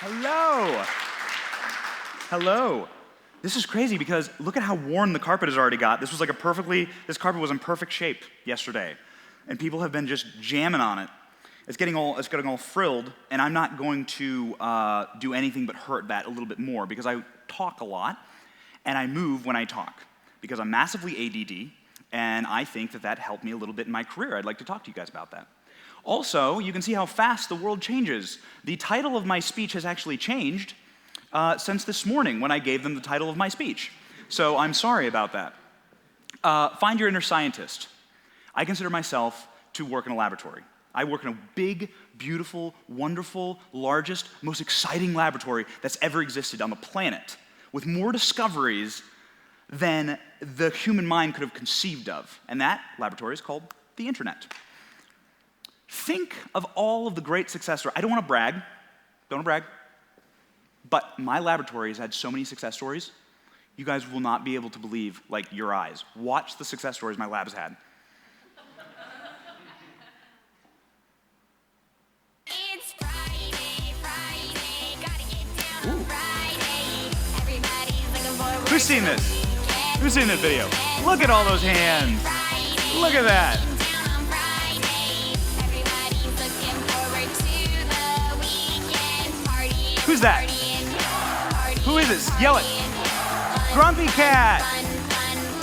Hello. Hello. This is crazy because look at how worn the carpet has already got. This carpet was in perfect shape yesterday, and people have been just jamming on it. It's getting all frilled, and I'm not going to do anything but hurt that a little bit more because I talk a lot, and I move when I talk because I'm massively ADD, and I think that helped me a little bit in my career. I'd like to talk to you guys about that. Also, you can see how fast the world changes. The title of my speech has actually changed since this morning when I gave them the title of my speech. So I'm sorry about that. Find your inner scientist. I consider myself to work in a laboratory. I work in a big, beautiful, wonderful, largest, most exciting laboratory that's ever existed on the planet, with more discoveries than the human mind could have conceived of. And that laboratory is called the internet. Think of all of the great success stories. I don't want to brag, but my laboratory has had so many success stories, you guys will not be able to believe, like, your eyes. Watch the success stories my lab has had. It's Friday, gotta get down on Friday. Everybody's looking forward Who's seen this? Who's seen this video? Look at all those hands. Look at that. Who's that? Who is this? Yell it. Grumpy Cat.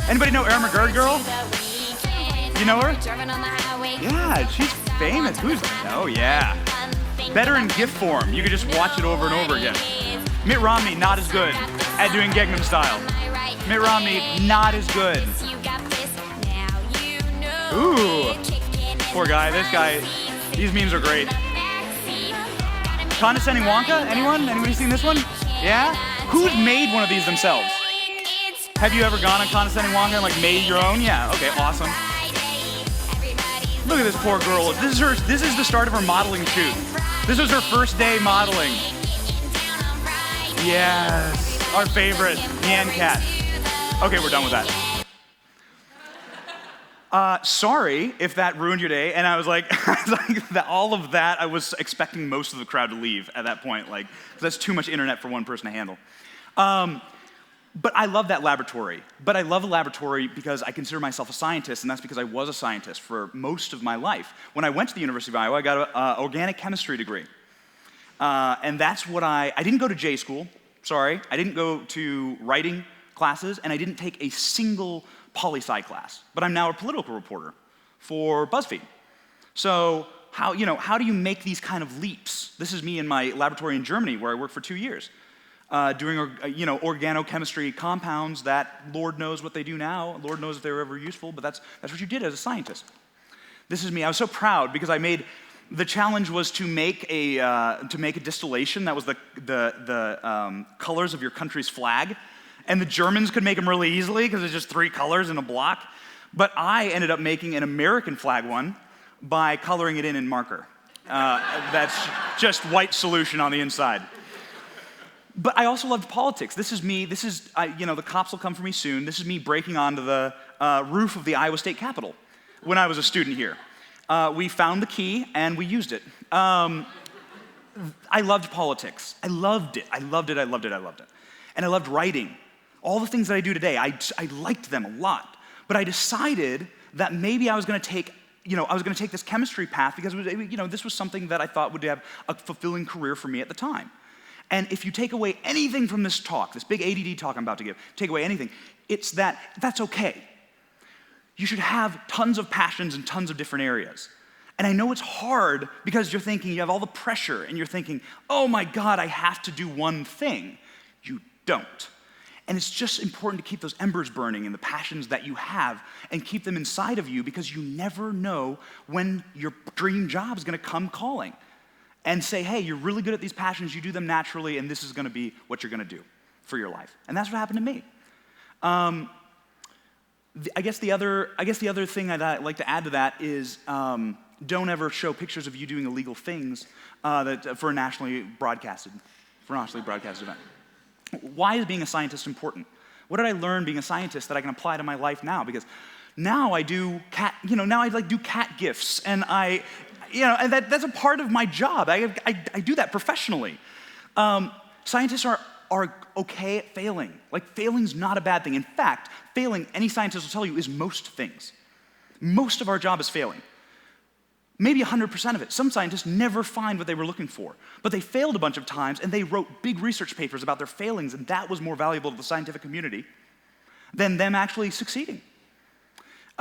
Anybody know Erin McGurd Girl? You know her? Yeah, she's famous. Who's that? Oh, yeah. Better in GIF form. You could just watch it over and over again. Mitt Romney, not as good at doing Gangnam Style. Mitt Romney, not as good. Ooh. Poor guy. This guy, these memes are great. Condescending Wonka? Anyone? Anybody seen this one? Yeah? Who's made one of these themselves? Have you ever gone on Condescending Wonka and like made your own? Yeah, okay, awesome. Look at this poor girl. This is the start of her modeling shoot. This was her first day modeling. Yes, our favorite, Nyan Cat. Okay, we're done with that. Sorry if that ruined your day, and I was like, all of that, I was expecting most of the crowd to leave at that point, like, 'cause that's too much internet for one person to handle. But I love that laboratory. But I love a laboratory because I consider myself a scientist, and that's because I was a scientist for most of my life. When I went to the University of Iowa, I got an organic chemistry degree. And that's what I didn't go to J school, sorry. I didn't go to writing classes, and I didn't take a single poli-sci class, but I'm now a political reporter for BuzzFeed. So how do you make these kind of leaps? This is me in my laboratory in Germany where I worked for 2 years, doing organochemistry compounds that Lord knows what they do now. Lord knows if they were ever useful, but that's what you did as a scientist. This is me. I was so proud because the challenge was to make a distillation that was the colors of your country's flag. And the Germans could make them really easily because it's just 3 colors in a block. But I ended up making an American flag one by coloring it in marker. That's just white solution on the inside. But I also loved politics. This is me. The cops will come for me soon. This is me breaking onto the roof of the Iowa State Capitol when I was a student here. We found the key and we used it. I loved politics. I loved it. And I loved writing. All the things that I do today, I liked them a lot. But I decided that maybe I was going to take this chemistry path because this was something that I thought would have a fulfilling career for me at the time. And if you take away anything from this talk, this big ADD talk I'm about to give, take away anything, it's that's okay. You should have tons of passions in tons of different areas. And I know it's hard because you're thinking, you have all the pressure, and you're thinking, oh my God, I have to do one thing. You don't. And it's just important to keep those embers burning and the passions that you have and keep them inside of you because you never know when your dream job is going to come calling and say, hey, you're really good at these passions, you do them naturally, and this is going to be what you're going to do for your life. And that's what happened to me. I guess the other thing I'd like to add to that is don't ever show pictures of you doing illegal things for a nationally broadcasted event. Why is being a scientist important? What did I learn being a scientist that I can apply to my life now? Because now I do do cat gifts, and and that's a part of my job. I do that professionally. Scientists are okay at failing. Like, failing's not a bad thing. In fact, failing, any scientist will tell you, is most things. Most of our job is failing. Maybe 100% of it. Some scientists never find what they were looking for, but they failed a bunch of times and they wrote big research papers about their failings, and that was more valuable to the scientific community than them actually succeeding.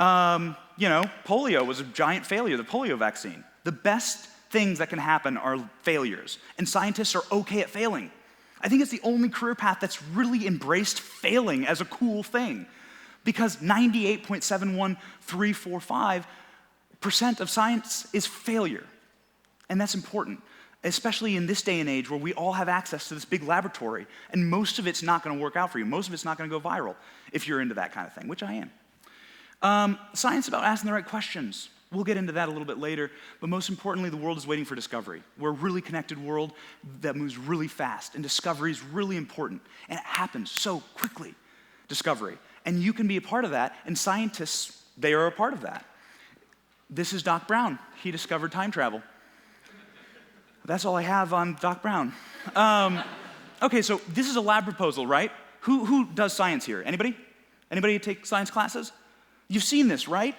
Polio was a giant failure, the polio vaccine. The best things that can happen are failures, and scientists are okay at failing. I think it's the only career path that's really embraced failing as a cool thing, because 98.71345% of science is failure. And that's important, especially in this day and age where we all have access to this big laboratory, and most of it's not gonna work out for you. Most of it's not gonna go viral if you're into that kind of thing, which I am. Science is about asking the right questions. We'll get into that a little bit later, but most importantly, the world is waiting for discovery. We're a really connected world that moves really fast, and discovery is really important, and it happens so quickly, discovery. And you can be a part of that, and scientists, they are a part of that. This is Doc Brown. He discovered time travel. That's all I have on Doc Brown. Okay, so this is a lab proposal, right? Who does science here? Anybody? Anybody take science classes? You've seen this, right?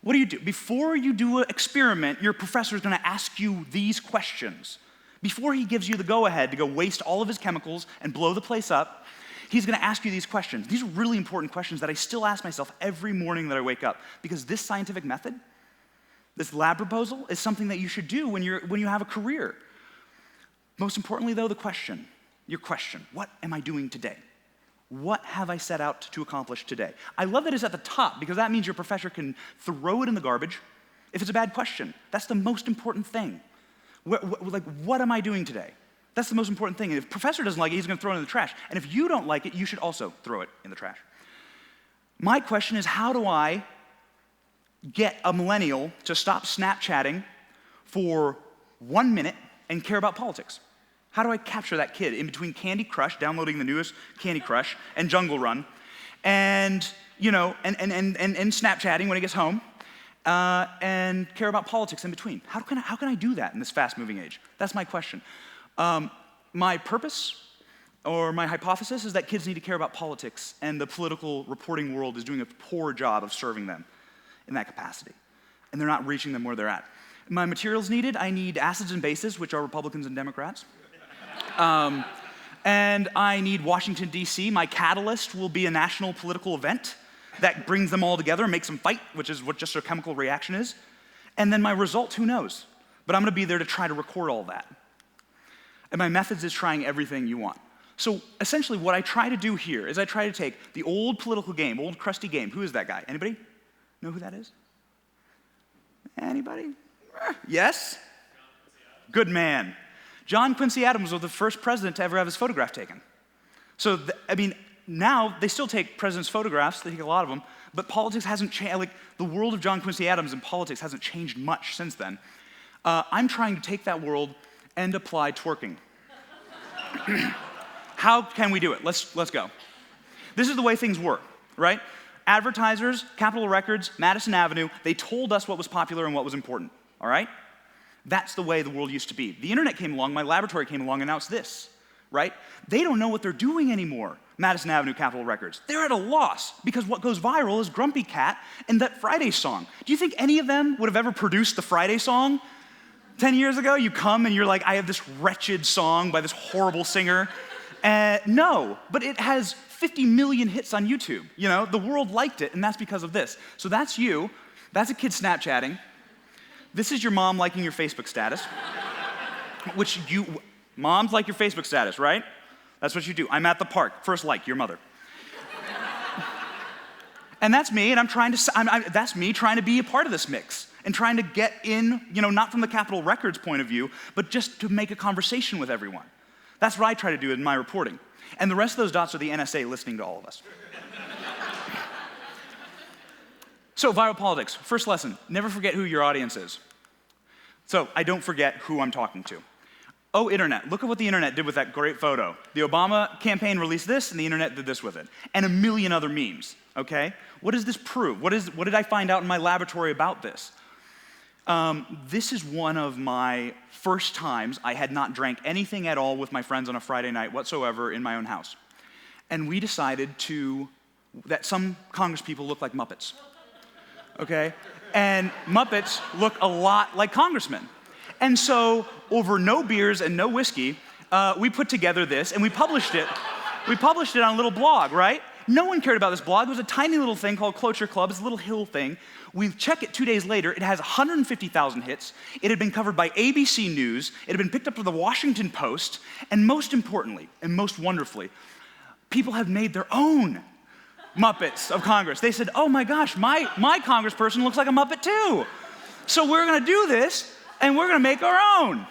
What do you do? Before you do an experiment, your professor is gonna ask you these questions. Before he gives you the go-ahead to go waste all of his chemicals and blow the place up, he's gonna ask you these questions. These are really important questions that I still ask myself every morning that I wake up, because this scientific method, this lab proposal, is something that you should do when you have a career. Most importantly, though, your question, what am I doing today? What have I set out to accomplish today? I love that it's at the top, because that means your professor can throw it in the garbage if it's a bad question. That's the most important thing. What am I doing today? That's the most important thing. And if the professor doesn't like it, he's gonna throw it in the trash. And if you don't like it, you should also throw it in the trash. My question is, how do I get a millennial to stop Snapchatting for 1 minute and care about politics? How do I capture that kid in between Candy Crush, downloading the newest Candy Crush, and Jungle Run, and Snapchatting when he gets home, and care about politics in between? How can I do that in this fast-moving age? That's my question. My purpose or my hypothesis is that kids need to care about politics, and the political reporting world is doing a poor job of serving them in that capacity, and they're not reaching them where they're at. My materials needed, I need acids and bases, which are Republicans and Democrats. And I need Washington, D.C. My catalyst will be a national political event that brings them all together and makes them fight, which is what just a chemical reaction is. And then my result, who knows? But I'm gonna be there to try to record all that. And my methods is trying everything you want. So essentially what I try to do here is I try to take the old political game, old crusty game. Who is that guy? Anybody know who that is? Anybody? Yes? Good man. John Quincy Adams was the first president to ever have his photograph taken. So, now they still take presidents' photographs, they take a lot of them, but politics hasn't changed. Like, the world of John Quincy Adams and politics hasn't changed much since then. I'm trying to take that world and apply twerking. How can we do it? Let's go. This is the way things work, right? Advertisers, Capitol Records, Madison Avenue, they told us what was popular and what was important, all right? That's the way the world used to be. The internet came along, my laboratory came along, and now it's this, right? They don't know what they're doing anymore, Madison Avenue, Capitol Records. They're at a loss, because what goes viral is Grumpy Cat and that Friday song. Do you think any of them would have ever produced the Friday song 10 years ago? You come and you're like, I have this wretched song by this horrible singer. No, but it has 50 million hits on YouTube. You know, the world liked it, and that's because of this. So that's you. That's a kid Snapchatting. This is your mom liking your Facebook status, moms like your Facebook status, right? That's what you do. I'm at the park, first like, your mother. And that's me, and that's me trying to be a part of this mix and trying to get in, not from the Capitol Records point of view, but just to make a conversation with everyone. That's what I try to do in my reporting. And the rest of those dots are the NSA listening to all of us. So, viral politics. First lesson, never forget who your audience is. So, I don't forget who I'm talking to. Oh, internet, look at what the internet did with that great photo. The Obama campaign released this, and the internet did this with it. And a million other memes, okay? What does this prove? What did I find out in my laboratory about this? This is one of my first times I had not drank anything at all with my friends on a Friday night whatsoever in my own house. And we decided that some congresspeople look like Muppets, okay? And Muppets look a lot like congressmen. And so, over no beers and no whiskey, we put together this and we published it. We published it on a little blog, right? No one cared about this blog. It was a tiny little thing called Cloture Club. It's a little hill thing. We check it 2 days later. It has 150,000 hits. It had been covered by ABC News. It had been picked up by the Washington Post. And most importantly, and most wonderfully, people have made their own Muppets of Congress. They said, oh my gosh, my congressperson looks like a Muppet too. So we're going to do this, and we're going to make our own.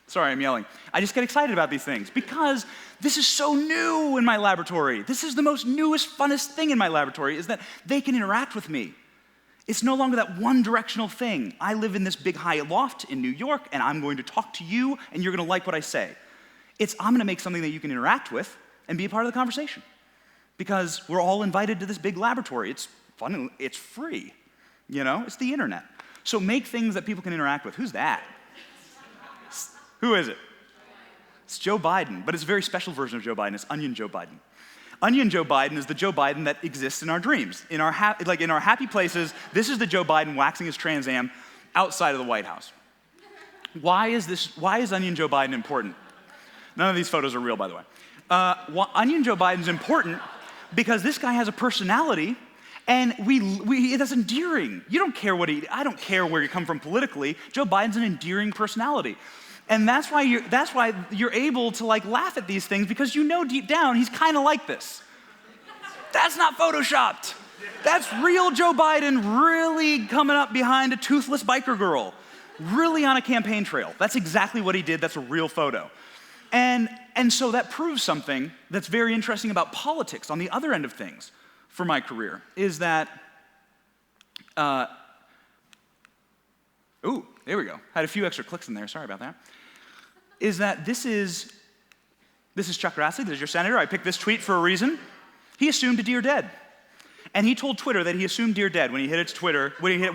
Sorry, I'm yelling. I just get excited about these things because this is so new in my laboratory. This is the most newest, funnest thing in my laboratory is that they can interact with me. It's no longer that one-directional thing. I live in this big high loft in New York, and I'm going to talk to you, and you're going to like what I say. I'm going to make something that you can interact with and be a part of the conversation because we're all invited to this big laboratory. It's fun. It's free. It's the internet. So make things that people can interact with. Who's that? Who is it? It's Joe Biden, but it's a very special version of Joe Biden. It's Onion Joe Biden. Onion Joe Biden is the Joe Biden that exists in our dreams. In our happy places, this is the Joe Biden waxing his Trans Am outside of the White House. Why is Onion Joe Biden important? None of these photos are real, by the way. Onion Joe Biden's important because this guy has a personality and that's endearing. I don't care where you come from politically. Joe Biden's an endearing personality. And that's why you're able to laugh at these things because deep down he's kind of like this. That's not photoshopped. That's real Joe Biden really coming up behind a toothless biker girl, really on a campaign trail. That's exactly what he did. That's a real photo. And so that proves something that's very interesting about politics on the other end of things for my career is that, there we go. Had a few extra clicks in there, sorry about that. Is that this is Chuck Grassley, this is your senator. I picked this tweet for a reason. He assumed a deer dead. And he told Twitter that he assumed deer dead when he hit his Twitter, when he hit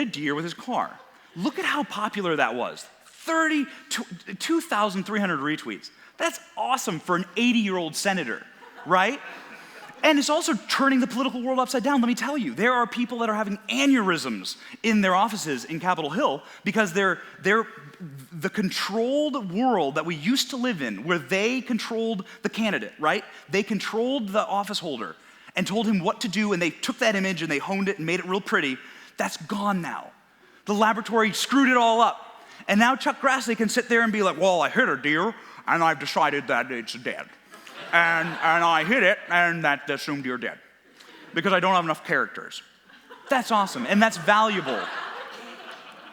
a deer with his car. Look at how popular that was. 2,300 retweets. That's awesome for an 80-year-old senator, right? And it's also turning the political world upside down. Let me tell you, there are people that are having aneurysms in their offices in Capitol Hill because they're the controlled world that we used to live in, where they controlled the candidate, right? They controlled the office holder and told him what to do, and they took that image and they honed it and made it real pretty. That's gone now. The laboratory screwed it all up. And now Chuck Grassley can sit there and be like, well, I hit a deer, and I've decided that it's dead. And I hit it, and that assumed you're dead. Because I don't have enough characters. That's awesome, and that's valuable.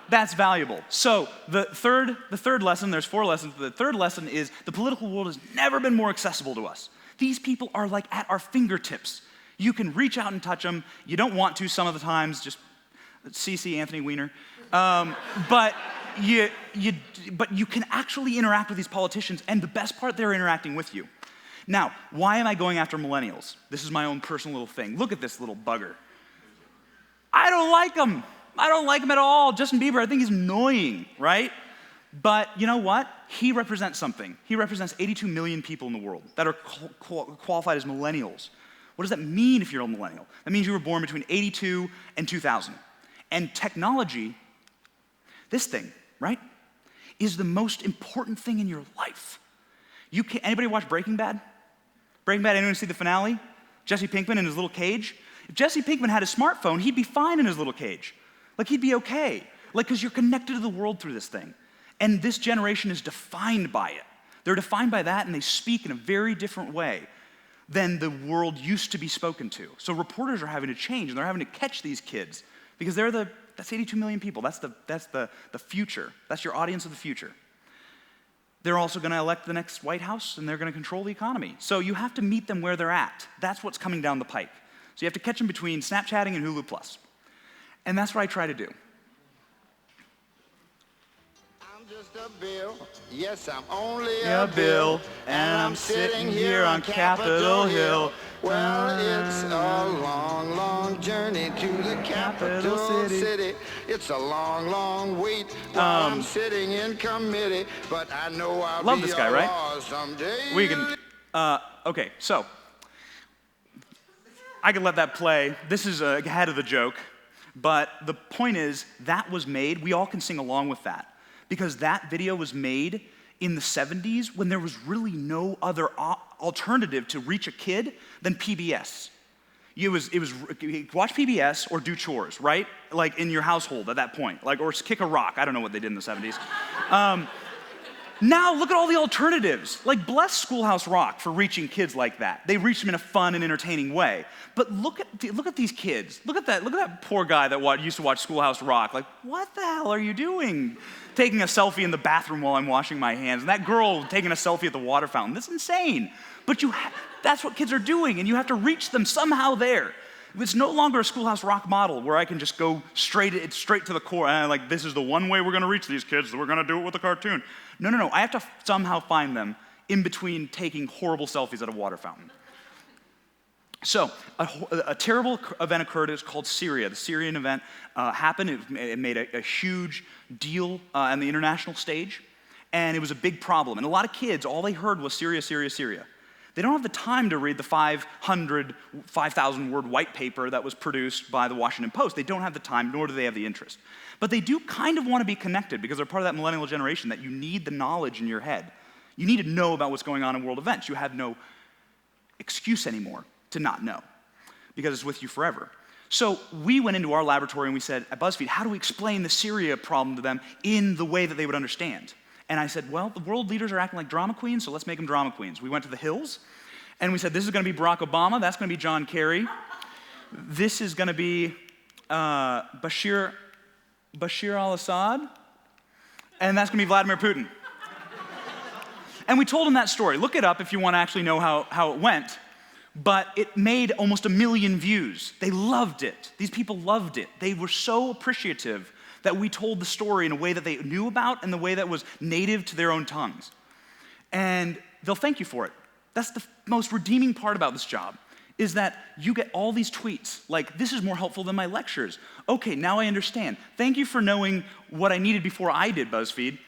That's valuable. So the third lesson, there's 4 lessons. The third lesson is the political world has never been more accessible to us. These people are at our fingertips. You can reach out and touch them. You don't want to some of the times, just CC Anthony Weiner. But you can actually interact with these politicians, and the best part, they're interacting with you. Now, why am I going after millennials? This is my own personal little thing. Look at this little bugger. I don't like him. I don't like him at all. Justin Bieber, I think he's annoying, right? But you know what? He represents something. He represents 82 million people in the world that are qualified as millennials. What does that mean if you're a millennial? That means you were born between 82 and 2000. And technology, this thing, right, is the most important thing in your life. Anybody watch Breaking Bad? Breaking Bad, anyone see the finale? Jesse Pinkman in his little cage? If Jesse Pinkman had a smartphone, he'd be fine in his little cage. He'd be okay. Because you're connected to the world through this thing. And this generation is defined by it. They're defined by that, and they speak in a very different way than the world used to be spoken to. So reporters are having to change, and they're having to catch these kids because that's 82 million people. That's the future. That's your audience of the future. They're also going to elect the next White House, and they're going to control the economy. So you have to meet them where they're at. That's what's coming down the pike. So you have to catch them between Snapchatting and Hulu Plus. And that's what I try to do. I'm just a bill. Yes, I'm only A bill, and I'm sitting here on Capitol Hill. Well, it's a long, long journey to the capital city. It's a long, long wait while I'm sitting in committee, but I know I'll Love be this guy, a right? law someday. We can, okay, so I can let that play. This is ahead of the joke, but the point is that was made, we all can sing along with that, because that video was made in the 70s when there was really no other alternative to reach a kid than PBS. It was watch PBS or do chores, right? Like in your household at that point, like, or kick a rock. I don't know what they did in the 70s. Now look at all the alternatives. Like, bless Schoolhouse Rock for reaching kids like that. They reached them in a fun and entertaining way. But look at these kids. Look at that poor guy that used to watch Schoolhouse Rock. Like, what the hell are you doing? Taking a selfie in the bathroom while I'm washing my hands. And that girl taking a selfie at the water fountain. This is insane. But that's what kids are doing, and you have to reach them somehow there. It's no longer a Schoolhouse Rock model where I can just go straight to the core. And like, this is the one way we're going to reach these kids, so we're going to do it with a cartoon. No. I have to somehow find them in between taking horrible selfies at a water fountain. So a terrible event occurred. It was called Syria. The Syrian event happened. It made a huge deal on the international stage, and it was a big problem. And a lot of kids, all they heard was Syria, Syria, Syria. They don't have the time to read the 5,000 word white paper that was produced by the Washington Post. They don't have the time, nor do they have the interest. But they do kind of want to be connected because they're part of that millennial generation that you need the knowledge in your head. You need to know about what's going on in world events. You have no excuse anymore to not know because it's with you forever. So we went into our laboratory and we said at BuzzFeed, how do we explain the Syria problem to them in the way that they would understand? And I said, well, the world leaders are acting like drama queens, so let's make them drama queens. We went to the hills, and we said, this is going to be Barack Obama, that's going to be John Kerry, this is going to be Bashir al-Assad, and that's going to be Vladimir Putin. And we told them that story. Look it up if you want to actually know how it went. But it made almost 1 million views. They loved it. These people loved it. They were so appreciative that we told the story in a way that they knew about and the way that was native to their own tongues. And they'll thank you for it. That's the most redeeming part about this job, is that you get all these tweets, like, this is more helpful than my lectures. Okay, now I understand. Thank you for knowing what I needed before I did, BuzzFeed.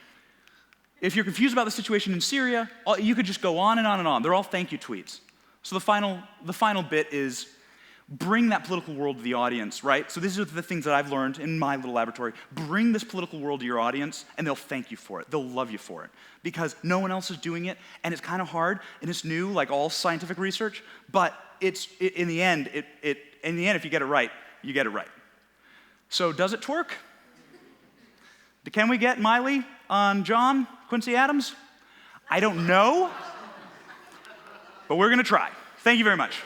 If you're confused about the situation in Syria, you could just go on and on and on. They're all thank you tweets. So the final bit is bring that political world to the audience, right? So these are the things that I've learned in my little laboratory. Bring this political world to your audience, and they'll thank you for it. They'll love you for it. Because no one else is doing it, and it's kind of hard, and it's new, like all scientific research, but in the end, if you get it right, you get it right. So does it twerk? Can we get Miley on John Quincy Adams? I don't know, but we're going to try. Thank you very much.